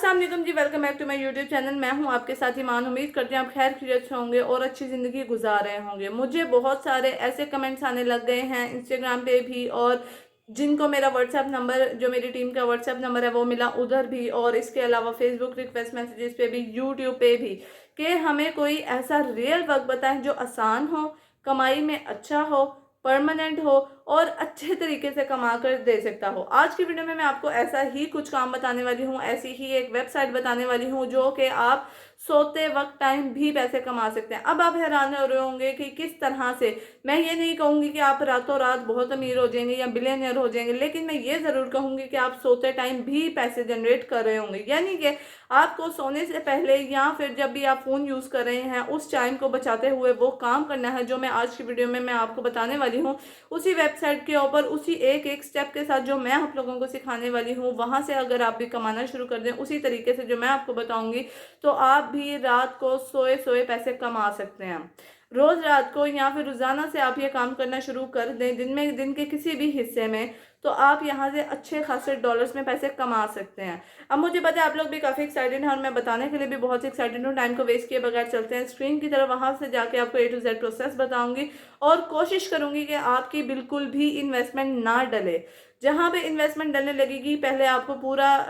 अस्सलाम वालेकुम जी, welcome back to my YouTube channel. मैं हूं आपके साथ ईमान। उम्मीद करते हैं आप खैर खैरियत से होंगे और अच्छी ज़िंदगी गुजार रहे होंगे। मुझे बहुत सारे ऐसे कमेंट्स आने लग गए हैं इंस्टाग्राम पे भी, और जिनको मेरा व्हाट्सएप नंबर, जो मेरी टीम का व्हाट्सएप नंबर है वो मिला उधर भी, और इसके अलावा फेसबुक रिक्वेस्ट मैसेजेस पे भी, यूट्यूब पे भी, कि हमें कोई ऐसा रियल वर्क बताएं जो आसान हो, कमाई में अच्छा हो, परमानेंट हो और अच्छे तरीके से कमा कर दे सकता हो। आज की वीडियो में मैं आपको ऐसा ही कुछ काम बताने वाली हूँ, ऐसी ही एक वेबसाइट बताने वाली हूँ जो कि आप सोते वक्त टाइम भी पैसे कमा सकते हैं। अब आप हैरान हो रहे होंगे कि किस तरह से। मैं ये नहीं कहूँगी कि आप रातों रात बहुत अमीर हो जाएंगे या बिलियनियर हो जाएंगे, लेकिन मैं ये ज़रूर कहूँगी कि आप सोते टाइम भी पैसे जनरेट कर रहे होंगे। यानी कि आपको सोने से पहले या फिर जब भी आप फ़ोन यूज़ कर रहे हैं उस टाइम को बचाते हुए वो काम करना है जो मैं आज की वीडियो में मैं आपको बताने वाली हूँ। उसी वेबसाइट के ऊपर उसी एक एक स्टेप के साथ जो मैं आप लोगों को सिखाने वाली हूँ, वहाँ से अगर आप भी कमाना शुरू कर दें उसी तरीके से जो मैं आपको बताऊंगी, तो आप भी रात को सोए सोए पैसे कमा सकते हैं। रोज रात को या फिर रोजाना से आप ये काम करना शुरू कर दें, दिन के किसी भी हिस्से में, तो आप यहाँ से अच्छे खासे डॉलर्स में पैसे कमा सकते हैं। अब मुझे पता है आप लोग भी काफ़ी एक्साइटेड हैं और मैं बताने के लिए भी बहुत एक्साइटेड हूँ। टाइम को वेस्ट किए बगैर चलते हैं स्क्रीन की तरफ, वहाँ से जाके आपको A to Z प्रोसेस बताऊंगी और कोशिश करूंगी कि आपकी बिल्कुल भी इन्वेस्टमेंट ना डले। जहाँ पे इन्वेस्टमेंट डलने लगेगी पहले आपको पूरा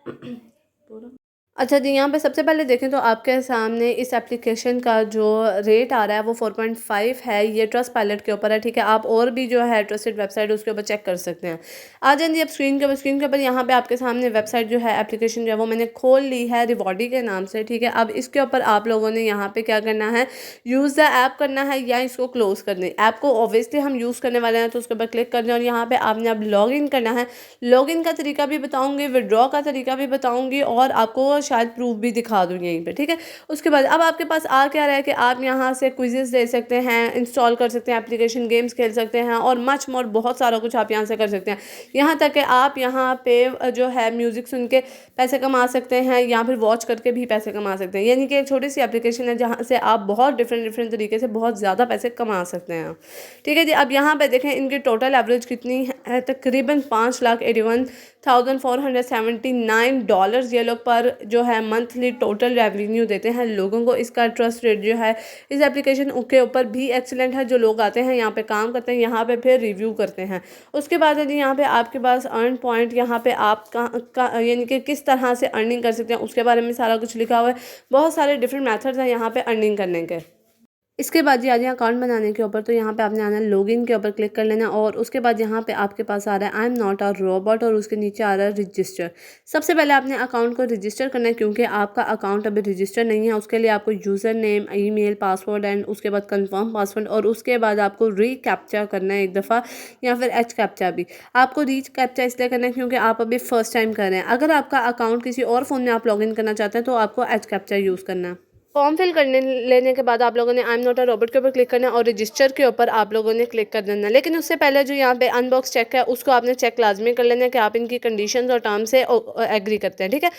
पूरा अच्छा जी, यहाँ पे सबसे पहले देखें तो आपके सामने इस एप्लीकेशन का जो रेट आ रहा है वो 4.5 है। ये ट्रस्ट पायलट के ऊपर है, ठीक है। आप और भी जो है ट्रस्टेड वेबसाइट उसके ऊपर चेक कर सकते हैं। आ जाए जी अब स्क्रीन के ऊपर यहाँ पे आपके सामने वेबसाइट जो है, एप्लीकेशन जो है वो मैंने खोल ली है रिवॉर्डी के नाम से, ठीक है। अब इसके ऊपर आप लोगों ने यहाँ पे क्या करना है, यूज़ द ऐप करना है या इसको क्लोज कर दें। ऐप को ऑब्वियसली हम यूज़ करने वाले हैं तो उसके ऊपर क्लिक कर दें और यहाँ पे आपने अब लॉग इन करना है। लॉग इन का तरीका भी बताऊँगी, विड्रॉ का तरीका भी बताऊँगी और आपको शायद प्रूफ भी दिखा दूँ यहीं पे, ठीक है। उसके बाद अब आपके पास आ क्या रहा है कि आप यहाँ से क्विजेस दे सकते हैं, इंस्टॉल कर सकते हैं एप्लीकेशन, गेम्स खेल सकते हैं और मच मोर, बहुत सारा कुछ आप यहाँ से कर सकते हैं। यहाँ तक कि आप यहाँ पे जो है म्यूज़िक सुन के पैसे कमा सकते हैं या फिर वॉच करके भी पैसे कमा सकते हैं। यानी कि एक छोटी सी एप्लीकेशन है जहाँ से आप बहुत डिफरेंट तरीके से बहुत ज़्यादा पैसे कमा सकते हैं, ठीक है जी। अब यहाँ पे देखें इनकी टोटल एवरेज कितनी है, तकरीबन $5,81,779 ये लोग पर जो है मंथली टोटल रेवेन्यू देते हैं लोगों को। इसका ट्रस्ट रेट जो है इस एप्लीकेशन के ऊपर भी एक्सीलेंट है। जो लोग आते हैं यहाँ पे काम करते हैं, यहाँ पे फिर रिव्यू करते हैं। उसके बाद है जी यहाँ पे आपके पास अर्न पॉइंट, यहाँ पे आप यानी कि किस तरह से अर्निंग कर सकते हैं उसके बारे में सारा कुछ लिखा हुआ है। बहुत सारे डिफरेंट मेथड्स हैं यहाँ पे अर्निंग करने के। इसके बाद जी आ जाए अकाउंट बनाने के ऊपर, तो यहाँ पे आपने आना है लॉगिन के ऊपर क्लिक कर लेना और उसके बाद यहाँ पे आपके पास आ रहा है I am not a robot और उसके नीचे आ रहा है रजिस्टर। सबसे पहले आपने अकाउंट को रजिस्टर करना है क्योंकि आपका अकाउंट अभी रजिस्टर नहीं है। उसके लिए आपको user name, email, password and उसके बाद कंफर्म पासवर्ड और उसके बाद आपको री कैप्चा करना है एक दफ़ा या फिर एच कैप्चा भी। आपको री कैप्चा इसलिए करना है क्योंकि आप अभी फर्स्ट टाइम कर रहे हैं। अगर आपका अकाउंट किसी और फ़ोन में आप लॉगिन करना चाहते हैं तो आपको एच कैप्चा यूज़ करना है। फॉर्म फिल करने लेने के बाद आप लोगों ने I am not a robot के ऊपर क्लिक करना है और रजिस्टर के ऊपर आप लोगों ने क्लिक कर देना है। लेकिन उससे पहले जो यहाँ पे अनबॉक्स चेक है उसको आपने चेक लाजमी कर लेना है कि आप इनकी कंडीशंस और टर्म्स से एग्री करते हैं, ठीक है।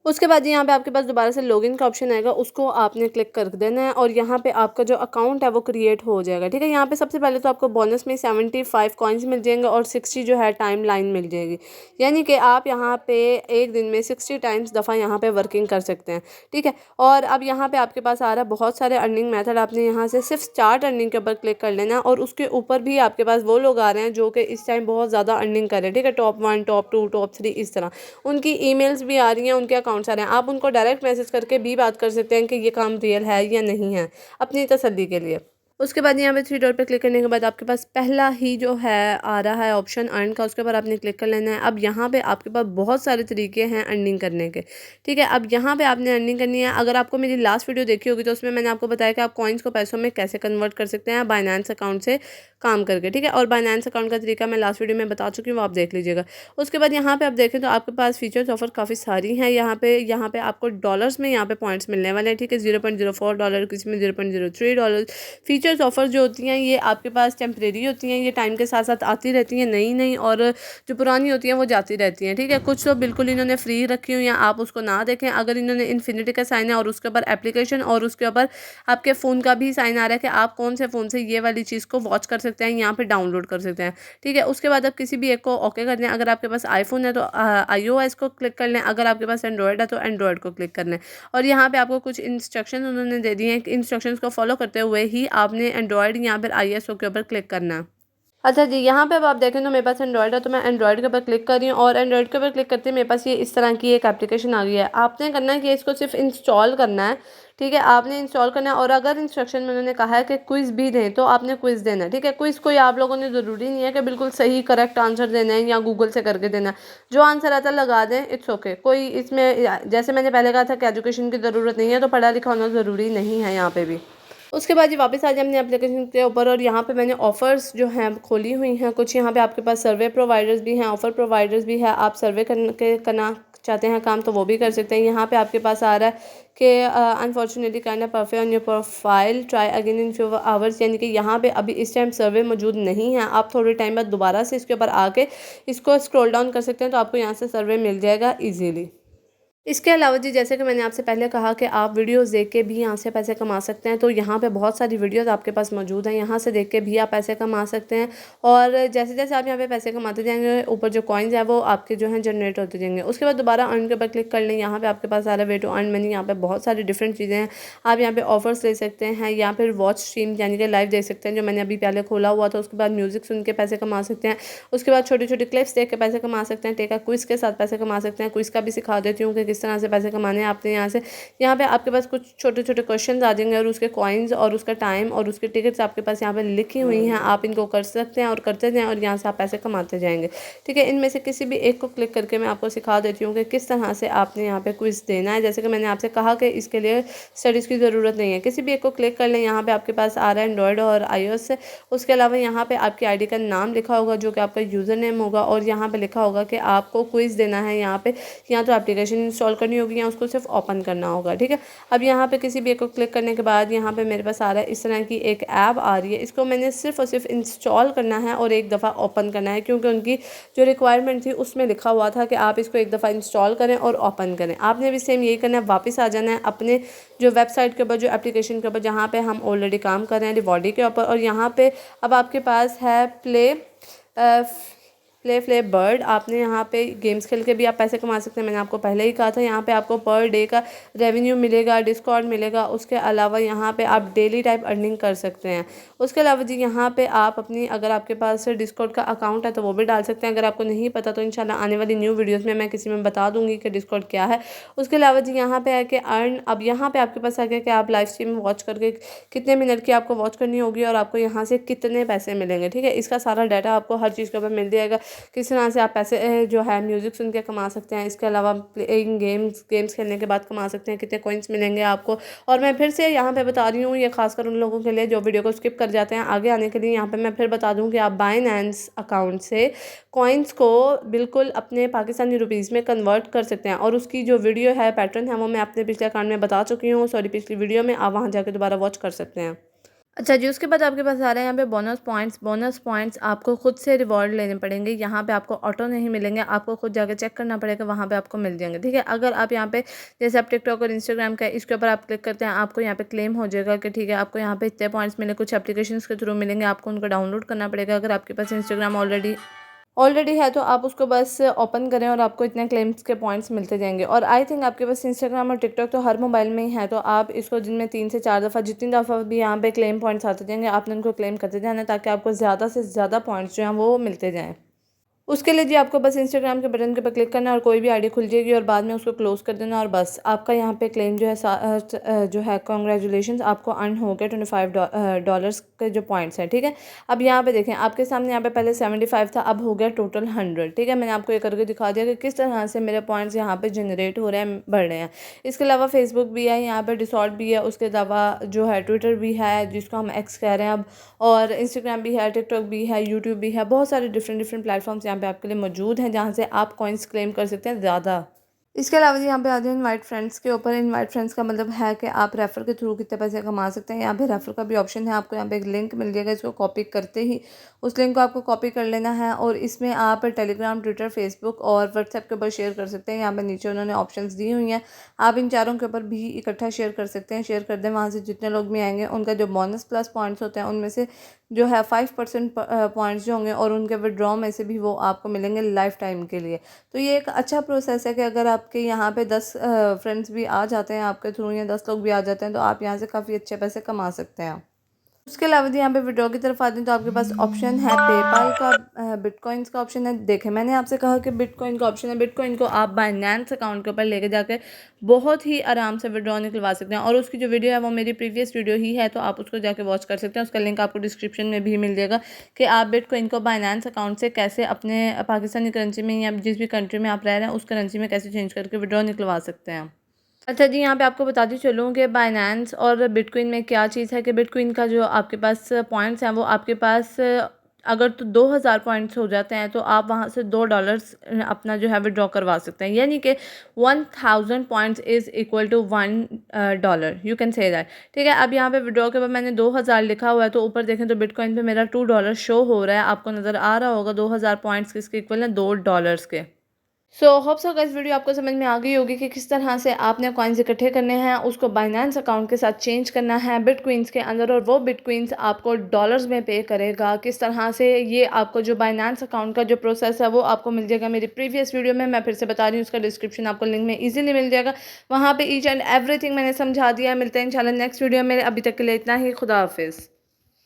उसके बाद यहाँ पे आपके पास दोबारा से लॉगिन का ऑप्शन आएगा, उसको आपने क्लिक कर देना है और यहाँ पे आपका जो अकाउंट है वो क्रिएट हो जाएगा, ठीक है। यहाँ पे सबसे पहले तो आपको बोनस में 75 कॉइन्स मिल जाएंगे और 60 जो है टाइम लाइन मिल जाएगी। यानी कि आप यहाँ पे एक दिन में 60 टाइम्स दफ़ा यहाँ पे वर्किंग कर सकते हैं, ठीक है। और अब यहाँ पे आपके पास आ रहा है बहुत सारे अर्निंग मेथड। आपने यहाँ से सिर्फ स्टार्ट अर्निंग के ऊपर क्लिक कर लेना और उसके ऊपर भी आपके पास वो लोग आ रहे हैं जो कि इस टाइम बहुत ज़्यादा अर्निंग कर रहे हैं, ठीक है। टॉप 1, टॉप 2, टॉप 3 इस तरह उनकी ईमेल्स भी आ रही हैं, उनके अकाउंट्स आ रहे हैं। आप उनको डायरेक्ट मैसेज करके भी बात कर सकते हैं कि ये काम रियल है या नहीं है, अपनी तसल्ली के लिए। उसके बाद यहाँ पे 3 डॉट पे क्लिक करने के बाद आपके पास पहला ही जो है आ रहा है ऑप्शन अर्न का, उसके बाद आपने क्लिक कर लेना है। अब यहाँ पे आपके पास बहुत सारे तरीके हैं अर्निंग करने के, ठीक है। अब यहाँ पे आपने अर्निंग करनी है। अगर आपको मेरी लास्ट वीडियो देखी होगी तो उसमें मैंने आपको बताया कि आप कॉइन्स को पैसों में कैसे कन्वर्ट कर सकते हैं बाइनेंस अकाउंट से काम करके, ठीक है। और बाइनेंस अकाउंट का तरीका मैं लास्ट वीडियो में बता चुकी हूँ, आप देख लीजिएगा। उसके बाद यहाँ पे आप देखें तो आपके पास फीचर्स ऑफर काफ़ी सारी हैं। यहाँ पे आपको डॉलर्स में यहाँ पे पॉइंट्स मिलने वाले हैं, ठीक है। $0.04, किसी में $0.03। फीचर्स फीचर्स ऑफर जो होती हैं ये आपके पास टेम्परेरी होती हैं, ये टाइम के साथ साथ आती रहती हैं नई नई, और जो पुरानी होती हैं वो जाती रहती हैं, ठीक है। कुछ तो बिल्कुल इन्होंने फ्री रखी हुई हैं, आप उसको ना देखें। अगर इन्होंने इन्फिनिटी का साइन है और उसके ऊपर एप्लीकेशन और उसके ऊपर आपके फ़ोन का भी साइन आ रहा है कि आप कौन से फ़ोन से ये वाली चीज़ को वॉच कर सकते हैं, यहाँ पे डाउनलोड कर सकते हैं, ठीक है। उसके बाद आप किसी भी एक को ओके कर दें। अगर आपके पास आईफोन है तो iOS को क्लिक कर लें, अगर आपके पास एंड्रॉयड है तो एंड्रॉयड को क्लिक कर लें। और यहाँ पे आपको कुछ इंस्ट्रक्शन उन्होंने दे दिए हैं, इंस्ट्रक्शंस को फॉलो करते हुए ही आपने एंड्रॉयड या फिर iOS के ऊपर क्लिक करना है। अच्छा जी, यहाँ पे अब आप देखें तो मेरे पास एंड्रॉयड है, तो मैं एंड्रॉयड के ऊपर क्लिक कर रही हूँ और एंड्रॉयड के ऊपर क्लिक करते ही मेरे पास ये इस तरह की एक एप्लीकेशन आ गई है। आपने करना है कि इसको सिर्फ इंस्टॉल करना है, ठीक है। आपने इंस्टॉल करना है और अगर इंस्ट्रक्शन में उन्होंने कहा है कि क्विज़ भी दें तो आपने क्विज़ देना है, ठीक है। क्विज़ कोई आप लोगों ने ज़रूरी नहीं है कि बिल्कुल सही करेक्ट आंसर देना है या गूगल से करके देना है, जो आंसर आता है लगा दें, इट्स ओके। कोई इसमें जैसे मैंने पहले कहा था कि एजुकेशन की ज़रूरत नहीं है, तो पढ़ा लिखा होना ज़रूरी नहीं है यहाँ पे भी। उसके बाद ये वापस आ जाए अपने एप्लीकेशन के ऊपर और यहाँ पे मैंने ऑफ़र्स जो हैं खोली हुई हैं कुछ। यहाँ पे आपके पास सर्वे प्रोवाइडर्स भी हैं, ऑफ़र प्रोवाइडर्स भी है। आप सर्वे करना चाहते हैं काम तो वो भी कर सकते हैं। यहाँ पे आपके पास आ रहा है कि अनफॉर्चुनेटली काइंड ऑफ परफे on your profile try again in few hours, यानी कि यहाँ पे अभी इस टाइम सर्वे मौजूद नहीं है। आप थोड़े टाइम बाद दोबारा से इसके ऊपर आके इसको स्क्रॉल डाउन कर सकते हैं, तो आपको यहाँ से सर्वे मिल जाएगा ईजीली। इसके अलावा जी, जैसे कि मैंने आपसे पहले कहा कि आप वीडियोस देख के भी यहाँ से पैसे कमा सकते हैं, तो यहाँ पे बहुत सारी वीडियोस आपके पास मौजूद हैं, यहाँ से देख के भी आप पैसे कमा सकते हैं। और जैसे जैसे आप यहाँ पे पैसे कमाते जाएंगे ऊपर जो कॉइन्स है वो आपके जो हैं जनरेट होते जाएंगे। उसके बाद दोबारा अर्न के ऊपर क्लिक कर लें। यहाँ पे आपके पास आ रहा है वे टू अर्न मनी। यहाँ पे बहुत सारी डिफरेंट चीज़ें हैं। आप यहाँ पे ऑफर्स ले सकते हैं या फिर वॉच स्ट्रीम यानी कि लाइव देख सकते हैं, जो मैंने अभी पहले खोला हुआ था। उसके बाद म्यूज़िक सुन के पैसे कमा सकते हैं। उसके बाद छोटी छोटी क्लिप्स देख के पैसे कमा सकते हैं। टेका क्विज़ के साथ पैसे कमा सकते हैं। क्विज़ का भी सिखा देती हूँ कि किस तरह से पैसे कमाने आपने यहाँ पे आपके पास कुछ छोटे छोटे क्वेश्चंस आ जाएंगे और उसके कॉइन्स और उसका टाइम और उसके टिकट्स आपके पास यहाँ पे लिखी हुई हैं। आप इनको कर सकते हैं और करते जाएं और यहाँ से आप पैसे कमाते जाएंगे, ठीक है। इनमें से किसी भी एक को क्लिक करके मैं आपको सिखा देती हूँ कि किस तरह से आपने यहाँ पे क्विज देना है। जैसे कि मैंने आपसे कहा कि इसके लिए स्टडीज़ की ज़रूरत नहीं है, किसी भी एक को क्लिक कर लें। यहाँ पे आपके पास आ रहा है एंड्रॉयड और iOS से। उसके अलावा यहाँ पे आपकी आईडी का नाम लिखा होगा जो कि आपका यूज़र नेम होगा, और यहाँ पे लिखा होगा कि आपको क्विज़ देना है। यहाँ पे या तो एप्लीकेशन इंस्टॉल करनी होगी या उसको सिर्फ ओपन करना होगा, ठीक है। अब यहाँ पे किसी भी एक को क्लिक करने के बाद यहाँ पे मेरे पास आ रहा है इस तरह की एक ऐप आ रही है। इसको मैंने सिर्फ और सिर्फ इंस्टॉल करना है और एक दफ़ा ओपन करना है, क्योंकि उनकी जो रिक्वायरमेंट थी उसमें लिखा हुआ था कि आप इसको एक दफ़ा इंस्टॉल करें और ओपन करें। आपने भी सेम यही करना है, वापस आ जाना है अपने जो वेबसाइट के ऊपर, जो एप्लीकेशन के ऊपर जहाँ पे हम ऑलरेडी काम कर रहे हैं, रिवॉर्डी के ऊपर। और यहाँ पे अब आपके पास है प्ले बर्ड। आपने यहाँ पे गेम्स खेल के भी आप पैसे कमा सकते हैं, मैंने आपको पहले ही कहा था। यहाँ पे आपको पर डे का रेवेन्यू मिलेगा, डिस्काउंट मिलेगा। उसके अलावा यहाँ पे आप डेली टाइप अर्निंग कर सकते हैं। उसके अलावा जी यहाँ पे आप अपनी, अगर आपके पास डिस्कॉर्ड का अकाउंट है तो वो भी डाल सकते हैं। अगर आपको नहीं पता तो इंशाल्लाह आने वाली न्यू वीडियोज़ में मैं किसी में बता दूँगी कि डिस्कॉर्ड क्या है। उसके अलावा जी यहाँ पे है कि अर्न, अब यहाँ पे आपके पास आ गया कि आप लाइव स्ट्रीम वॉच करके कितने मिनट की आपको वॉच करनी होगी और आपको यहाँ से कितने पैसे मिलेंगे, ठीक है। इसका सारा डाटा आपको हर चीज़ के ऊपर मिल जाएगा। किस तरह से आप पैसे जो है म्यूज़िक सुन के कमा सकते हैं। इसके अलावा प्लेइंग गेम्स खेलने के बाद कमा सकते हैं, कितने कॉइन्स मिलेंगे आपको। और मैं फिर से यहाँ पे बता रही हूँ, ये खासकर उन लोगों के लिए जो वीडियो को स्किप कर जाते हैं आगे आने के लिए। यहाँ पे मैं फिर बता दूँ कि आप बाइनेंस अकाउंट से कॉइन्स को बिल्कुल अपने पाकिस्तानी रुपीज़ में कन्वर्ट कर सकते हैं। और उसकी जो वीडियो है, पैटर्न है, वो मैं अपने पिछले अकाउंट में बता चुकी हूँ, सॉरी पिछली वीडियो में। आप वहाँ जाकर दोबारा वॉच कर सकते हैं। अच्छा जी, उसके बाद आपके पास आ रहे हैं यहाँ पे बोनस पॉइंट्स आपको खुद से रिवॉर्ड लेने पड़ेंगे। यहाँ पे आपको ऑटो नहीं मिलेंगे, आपको खुद जाके चेक करना पड़ेगा, वहाँ पे आपको मिल जाएंगे, ठीक है। अगर आप यहाँ पे जैसे आप टिकटॉक और इंस्टाग्राम का इसके ऊपर आप क्लिक करते हैं, आपको यहाँ पे क्लेम हो जाएगा कि ठीक है आपको यहाँ पे इतने पॉइंट्स मिले। कुछ एप्लीकेशन के थ्रू मिलेंगे, आपको उनको डाउनलोड करना पड़ेगा। अगर आपके पास इंस्टाग्राम ऑलरेडी है तो आप उसको बस ओपन करें और आपको इतने क्लेम्स के पॉइंट्स मिलते जाएंगे। और आई थिंक आपके पास इंस्टाग्राम और टिकटॉक तो हर मोबाइल में ही है, तो आप इसको दिन में 3 से 4 दफ़ा, जितनी दफ़ा भी यहाँ पे क्लेम पॉइंट्स आते जाएंगे, आपने उनको क्लेम करते जाना है ताकि आपको ज़्यादा से ज़्यादा पॉइंट्स जो हैं वो मिलते जाएँ। उसके लिए जी आपको बस इंस्टाग्राम के बटन के ऊपर क्लिक करना है और कोई भी आईडी खुल जाएगी और बाद में उसको क्लोज़ कर देना, और बस आपका यहाँ पे क्लेम जो है जो है कॉन्ग्रेचुलेशन, आपको अर्न हो गया $25 के जो पॉइंट्स हैं, ठीक है। अब यहाँ पे देखें, आपके सामने यहाँ पे पहले 75 था, अब हो गया टोटल 100, ठीक है। मैंने आपको ये करके दिखा दिया कि किस तरह से मेरे पॉइंट्स यहाँ पे जनरेट हो रहे हैं, बढ़ रहे हैं। इसके अलावा फेसबुक भी है, यहाँ पर डिस्कॉर्ड भी है, उसके अलावा जो है ट्विटर भी है जिसको हम एक्स कह रहे हैं अब, और इंस्टाग्राम भी है, टिकटॉक भी है, यूट्यूब भी है। बहुत सारे डिफरेंट प्लेटफॉर्म्स यहाँ पे आपके लिए मौजूद हैं जहाँ से आप कॉइन्स क्लेम कर सकते हैं ज़्यादा। इसके अलावा जी यहाँ पे आते हैं इनवाइट फ्रेंड्स के ऊपर। इनवाइट फ्रेंड्स का मतलब है कि आप रेफ़र के थ्रू कितने पैसे कमा सकते हैं। यहाँ पे रेफ़र का भी ऑप्शन है, आपको यहाँ पे एक लिंक मिल जाएगा, इसको कॉपी करते ही उस लिंक को आपको कॉपी कर लेना है और इसमें आप टेलीग्राम, ट्विटर, फेसबुक और व्हाट्सएप के ऊपर शेयर कर सकते हैं। यहाँ पे नीचे उन्होंने ऑप्शंस दी हुई हैं, आप इन चारों के ऊपर भी इकट्ठा शेयर कर सकते हैं। शेयर कर दें, वहाँ से जितने लोग भी आएंगे उनका जो बोनस प्लस पॉइंट्स होते हैं उनमें से जो है 5% पॉइंट्स जो होंगे और उनके विड्रॉ में से भी वो आपको मिलेंगे लाइफ टाइम के लिए। तो ये एक अच्छा प्रोसेस है कि अगर आपके यहाँ पे 10 फ्रेंड्स भी आ जाते हैं आपके थ्रू या 10 लोग भी आ जाते हैं तो आप यहाँ से काफ़ी अच्छे पैसे कमा सकते हैं। उसके अलावा यहाँ पे विड्रॉ की तरफ आते हैं तो आपके पास ऑप्शन है पेपाल का, बिटकॉइंस का ऑप्शन है। देखें, मैंने आपसे कहा कि बिटकॉइन का ऑप्शन है। बिटकॉइन को आप बाइनेंस अकाउंट के ऊपर लेके जाकर बहुत ही आराम से विड्रॉ निकलवा सकते हैं और उसकी जो वीडियो है वो मेरी प्रीवियस वीडियो ही है, तो आप उसको जाके वॉच कर सकते हैं। उसका लिंक आपको डिस्क्रिप्शन में भी मिल जाएगा कि आप बिटकॉइन को बाइनेंस अकाउंट से कैसे अपने पाकिस्तानी करेंसी में या जिस भी कंट्री में आप रह रहे हैं उस करेंसी में कैसे चेंज करके विड्रॉ निकलवा सकते हैं। अच्छा जी, यहाँ पे आपको बताती चलूँ कि बाइनेंस और बिटकॉइन में क्या चीज़ है कि बिटकॉइन का जो आपके पास पॉइंट्स हैं वो आपके पास अगर तो 2000 पॉइंट्स हो जाते हैं तो आप वहाँ से $2 अपना जो है विड्रॉ करवा सकते हैं, यानी कि 1000 points is equal to $1, you can say that. ठीक है, अब यहाँ पे विड्रॉ के बाद मैंने 2000 लिखा हुआ है तो ऊपर देखें तो बिटकॉइन पे मेरा $2 शो हो रहा है, आपको नज़र आ रहा होगा। 2000 पॉइंट्स किसके इक्वल हैं? $2 के। So hope so guys video आपको समझ में आ गई होगी कि किस तरह से आपने कॉइन्स इकट्ठे करने हैं, उसको बाइनेंस अकाउंट के साथ चेंज करना है बिटकॉइंस के अंदर और वो बिटकॉइंस आपको डॉलर्स में पे करेगा। किस तरह से ये आपको जो बाइनेंस अकाउंट का जो प्रोसेस है वो आपको मिल जाएगा मेरी प्रीवियस वीडियो में। मैं फिर से बता रही हूँ, उसका डिस्क्रिप्शन आपको लिंक में ईजिली मिल जाएगा, वहाँ पर ईच एंड एवरीथिंग मैंने समझा दिया है। मिलते हैं इंशाल्लाह नेक्स्ट वीडियो में। अभी तक के लिए इतना ही, खुदा हाफिज़।